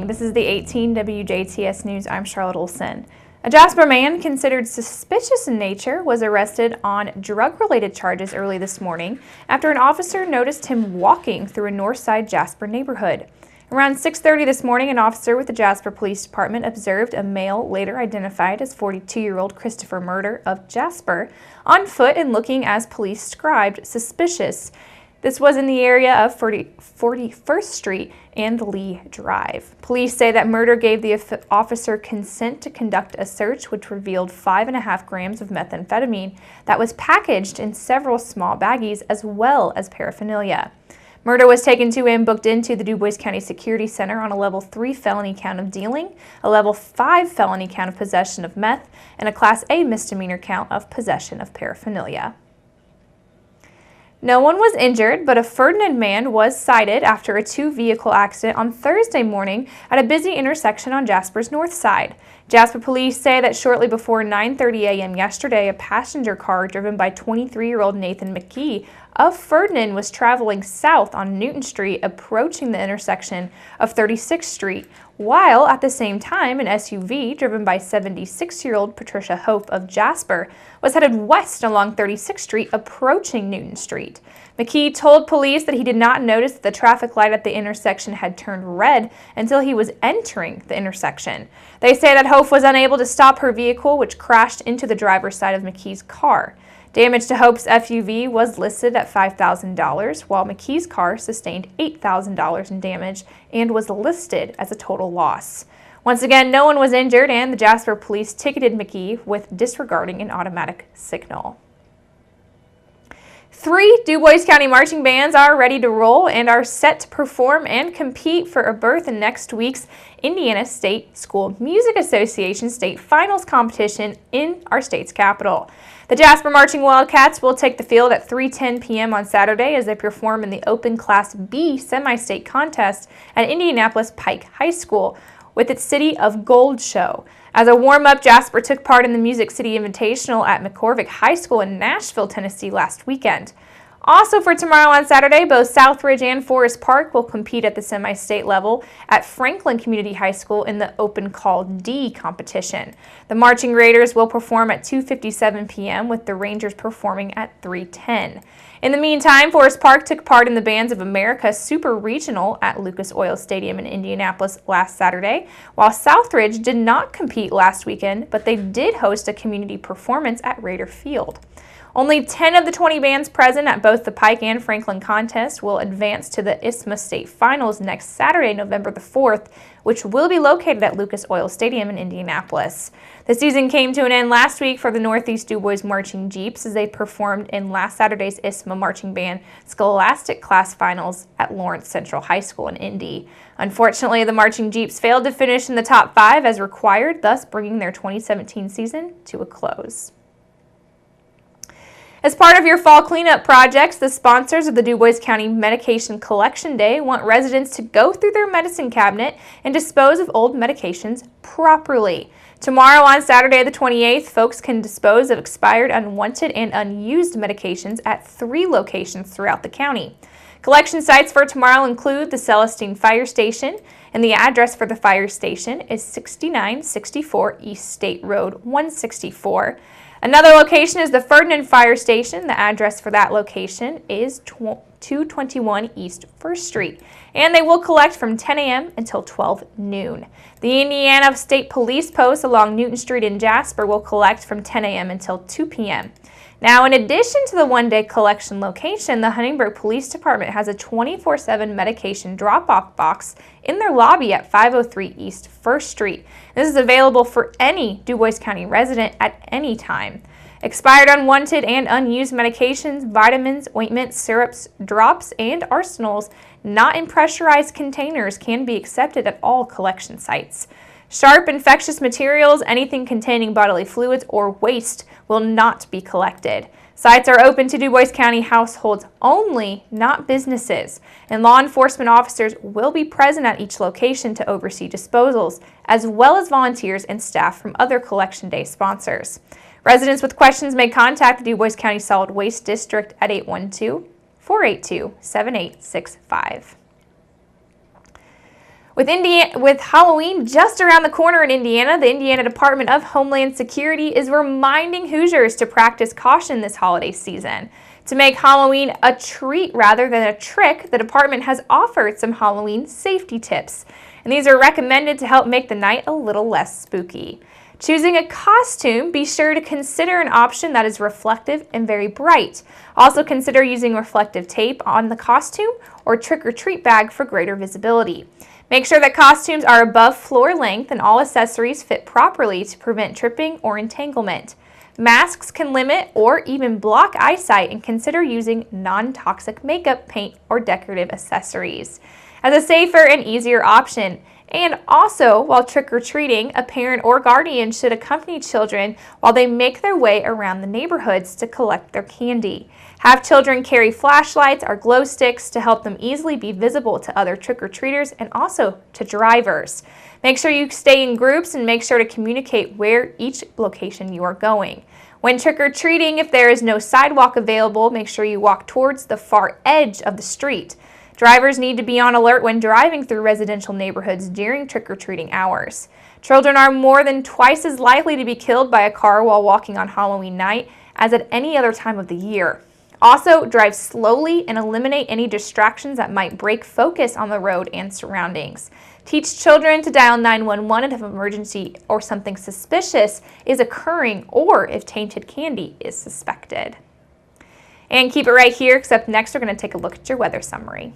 morning. This is the 18 WJTS News. I'm Charlotte Olson. A Jasper man considered suspicious in nature was arrested on drug-related charges early this morning after an officer noticed him walking through a Northside Jasper neighborhood. Around 6:30 this morning, an officer with the Jasper Police Department observed a male later identified as 42-year-old Christopher Murder of Jasper on foot and looking, as police described, suspicious. This was in the area of 41st Street and Lee Drive. Police say that Murder gave the officer consent to conduct a search, which revealed 5.5 grams of methamphetamine that was packaged in several small baggies, as well as paraphernalia. Murder was taken to and booked into the DuBois County Security Center on a Level 3 felony count of dealing, a Level 5 felony count of possession of meth, and a Class A misdemeanor count of possession of paraphernalia. No one was injured, but a Ferdinand man was cited after a two-vehicle accident on Thursday morning at a busy intersection on Jasper's north side. Jasper police say that shortly before 9:30 a.m. yesterday, a passenger car driven by 23-year-old Nathan McKee of Ferdinand was traveling south on Newton Street, approaching the intersection of 36th Street, while at the same time an SUV driven by 76-year-old Patricia Hope of Jasper was headed west along 36th Street, approaching Newton Street. McKee told police that he did not notice that the traffic light at the intersection had turned red until he was entering the intersection. They say that Hope was unable to stop her vehicle, which crashed into the driver's side of McKee's car. Damage to Hope's SUV was listed at $5,000, while McKee's car sustained $8,000 in damage and was listed as a total loss. Once again, no one was injured, and the Jasper police ticketed McKee with disregarding an automatic signal. 3 DuBois County marching bands are ready to roll and are set to perform and compete for a berth in next week's Indiana State School Music Association State Finals competition in our state's capital. The Jasper Marching Wildcats will take the field at 3:10 p.m. on Saturday as they perform in the Open Class B semi-state contest at Indianapolis Pike High School with its City of Gold show. As a warm-up, Jasper took part in the Music City Invitational at McCorvick High School in Nashville, Tennessee last weekend. Also for tomorrow on Saturday, both Southridge and Forest Park will compete at the semi-state level at Franklin Community High School in the Open Call D competition. The Marching Raiders will perform at 2:57 p.m. with the Rangers performing at 3:10. In the meantime, Forest Park took part in the Bands of America Super Regional at Lucas Oil Stadium in Indianapolis last Saturday, while Southridge did not compete last weekend, but they did host a community performance at Raider Field. Only 10 of the 20 bands present at both the Pike and Franklin contests will advance to the ISMA State Finals next Saturday, November the 4th, which will be located at Lucas Oil Stadium in Indianapolis. The season came to an end last week for the Northeast DuBois Marching Jeeps as they performed in last Saturday's ISMA Marching Band Scholastic Class Finals at Lawrence Central High School in Indy. Unfortunately, the Marching Jeeps failed to finish in the top 5 as required, thus bringing their 2017 season to a close. As part of your fall cleanup projects, the sponsors of the DuBois County Medication Collection Day want residents to go through their medicine cabinet and dispose of old medications properly. Tomorrow on Saturday the 28th, folks can dispose of expired, unwanted, and unused medications at 3 locations throughout the county. Collection sites for tomorrow include the Celestine Fire Station, and the address for the fire station is 6964 East State Road 164. Another location is the Ferdinand Fire Station. The address for that location is 221 East 1st Street, and they will collect from 10 a.m. until 12 noon. The Indiana State Police Post along Newton Street in Jasper will collect from 10 a.m. until 2 p.m. Now, in addition to the one-day collection location, the Huntingburg Police Department has a 24/7 medication drop-off box in their lobby at 503 East 1st Street. This is available for any DuBois County resident at any time. Expired, unwanted, and unused medications, vitamins, ointments, syrups, drops, and arsenals not in pressurized containers can be accepted at all collection sites. Sharp, infectious materials, anything containing bodily fluids, or waste will not be collected. Sites are open to DuBois County households only, not businesses, and law enforcement officers will be present at each location to oversee disposals, as well as volunteers and staff from other Collection Day sponsors. Residents with questions may contact the DuBois County Solid Waste District at 812-482-7865. With Halloween just around the corner in Indiana, the Indiana Department of Homeland Security is reminding Hoosiers to practice caution this holiday season. To make Halloween a treat rather than a trick, the department has offered some Halloween safety tips, and these are recommended to help make the night a little less spooky. Choosing a costume, be sure to consider an option that is reflective and very bright. Also consider using reflective tape on the costume or trick-or-treat bag for greater visibility. Make sure that costumes are above floor length and all accessories fit properly to prevent tripping or entanglement. Masks can limit or even block eyesight, and consider using non-toxic makeup, paint, or decorative accessories as a safer and easier option. And also, while trick-or-treating, a parent or guardian should accompany children while they make their way around the neighborhoods to collect their candy. Have children carry flashlights or glow sticks to help them easily be visible to other trick-or-treaters and also to drivers. Make sure you stay in groups and make sure to communicate where each location you are going. When trick-or-treating, if there is no sidewalk available, make sure you walk towards the far edge of the street. Drivers need to be on alert when driving through residential neighborhoods during trick-or-treating hours. Children are more than twice as likely to be killed by a car while walking on Halloween night as at any other time of the year. Also, drive slowly and eliminate any distractions that might break focus on the road and surroundings. Teach children to dial 911 if an emergency or something suspicious is occurring or if tainted candy is suspected. And keep it right here, because up next we're going to take a look at your weather summary.